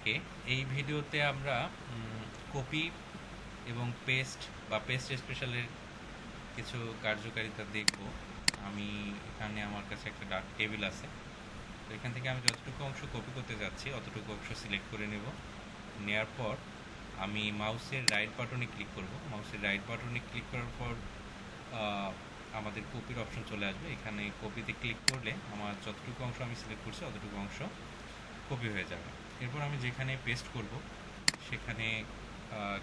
ওকে, এই ভিডিওতে আমরা কপি এবং পেস্ট বা পেস্ট স্পেশালের কিছু কার্যকারিতা দেখব। আমি এখানে আমার কাছে একটা ডার্ক টেবিল আছে, তো এখান থেকে আমি যতটুকু অংশ কপি করতে যাচ্ছি অতটুকু অংশ সিলেক্ট করে নেব। নেওয়ার পর আমি মাউসের রাইট বাটনে ক্লিক করব। মাউসের রাইট বাটনে ক্লিক করার পর আমাদের কপির অপশন চলে আসবে। এখানে কপিতে ক্লিক করলে আমার যতটুকু অংশ আমি সিলেক্ট করছি অতটুকু অংশ কপি হয়ে যাবে। এরপর আমি যেখানে পেস্ট করব সেখানে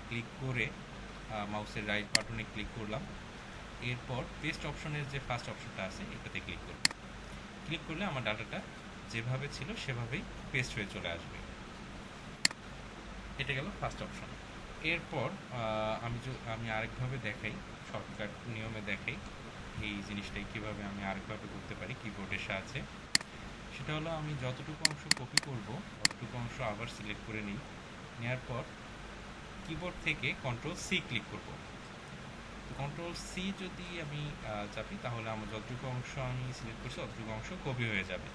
ক্লিক করে মাউসের রাইট বাটনে ক্লিক করলাম। এরপর পেস্ট অপশনের যে ফার্স্ট অপশনটা আছে এটাতে ক্লিক করব। ক্লিক করলে আমার ডাটাটা যেভাবে ছিল সেভাবেই পেস্ট হয়ে চলে আসবে। এটা গেল ফার্স্ট অপশন। এরপর আমি আরেকভাবে দেখাই, শর্টকাট নিয়মে দেখাই এই জিনিসটাই কীভাবে আমি আরেকভাবে করতে পারি কিবোর্ডের সাহায্যে। সেটা হলো, আমি যতটুকু অংশ কপি করব ততটুকু অংশ আবার সিলেক্ট করে নিই। নেওয়ার পর কিবোর্ড থেকে কন্ট্রোল-সি ক্লিক করব। কন্ট্রোল-সি যদি আমি চাপি তাহলে আমার যতটুকু অংশ আমি সিলেক্ট করছি ততটুকু অংশ কপি হয়ে যাবে।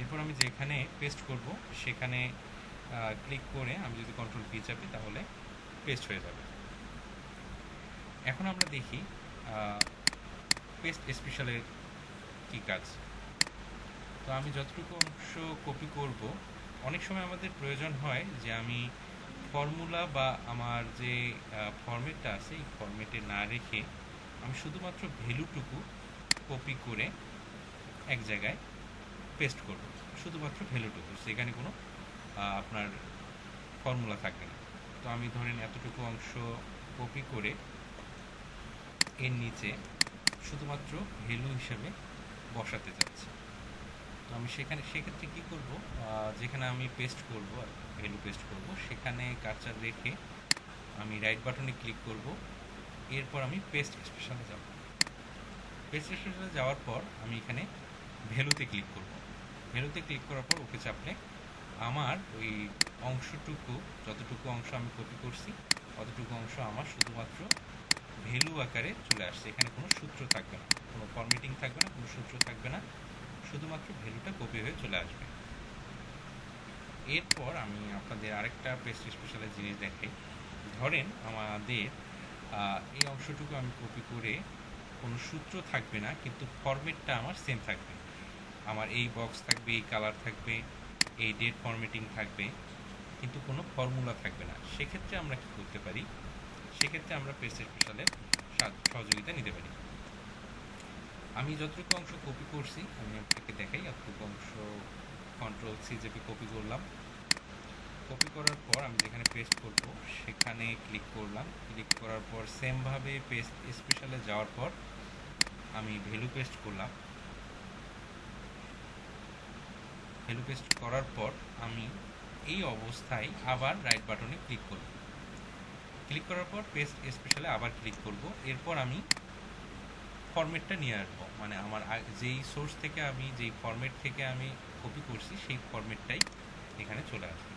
এরপর আমি যেখানে পেস্ট করব সেখানে ক্লিক করে আমি যদি কন্ট্রোল-ভি চাপি তাহলে পেস্ট হয়ে যাবে। এখন আমরা দেখি পেস্ট স্পেশালের কী কাজ। তো আমি যতটুকু অংশ কপি করব, অনেক সময় আমাদের প্রয়োজন হয় যে আমি ফর্মুলা বা আমার যে ফরম্যাটটা আছে এই ফরম্যাটে না রেখে আমি শুধুমাত্র ভ্যালুটুকু কপি করে এক জায়গায় পেস্ট করব, শুধুমাত্র ভ্যালুটুকু, সেখানে কোনো আপনার ফর্মুলা থাকবে না। তো আমি ধরেন এতটুকু অংশ কপি করে এর নিচে শুধুমাত্র ভ্যালু হিসেবে বসাতে যাচ্ছি। তো আমি সেক্ষেত্রে কী করব, যেখানে আমি পেস্ট করব, ভ্যালু পেস্ট করব, সেখানে কার্সার রেখে আমি রাইট বাটনে ক্লিক করব। এরপর আমি পেস্ট স্পেশালে যাব। পেস্ট স্পেশালে যাওয়ার পর আমি এখানে ভ্যালুতে ক্লিক করব। ভ্যালুতে ক্লিক করার পর ওকে চাপলে আমার ওই অংশটুকু, যতটুকু অংশ আমি কপি করছি অতটুকু অংশ আমার শুধুমাত্র ভ্যালু আকারে চলে আসছে। এখানে কোনো সূত্র থাকবে না, কোনো ফরম্যাটিং থাকবে না, কোনো সূত্র থাকবে না, শুধুমাত্র ভ্যালুটা কপি হয়ে চলে আসবে। এরপর আমি আপনাদের আরেকটা পেস্ট স্পেশালের জিনিস দেখাই। ধরেন আমাদের এই অংশটুকু আমি কপি করে কোনো সূত্র থাকবে না, কিন্তু ফরম্যাটটা আমার সেম থাকবে। আমার এই বক্স থাকবে, এই কালার থাকবে, এই ডেট ফরম্যাটিং থাকবে, কিন্তু কোনো ফর্মুলা থাকবে না। সেক্ষেত্রে আমরা কি করতে পারি, সেক্ষেত্রে আমরা পেস্ট স্পেশালের সহযোগিতা নিতে পারি। আমি যতটুকু অংশ কপি করছি আমি আপনাকে দেখাই। এতটুকু অংশ কন্ট্রোল-সি চেপে কপি করলাম। কপি করার পর আমি যেখানে পেস্ট করব সেখানে ক্লিক করলাম। ক্লিক করার পর সেমভাবে পেস্ট স্পেশালে যাওয়ার পর আমি ভ্যালু পেস্ট করলাম। ভ্যালু পেস্ট করার পর আমি এই অবস্থায় আবার রাইট বাটনে ক্লিক করব। ক্লিক করার পর পেস্ট স্পেশালে আবার ক্লিক করব। এরপর আমি ফরম্যাটটা নিয়ে আসবো, মানে আমার যেই সোর্স থেকে আমি যেই ফরম্যাট থেকে আমি কপি করছি সেই ফরম্যাটটাই এখানে চলে আসবে।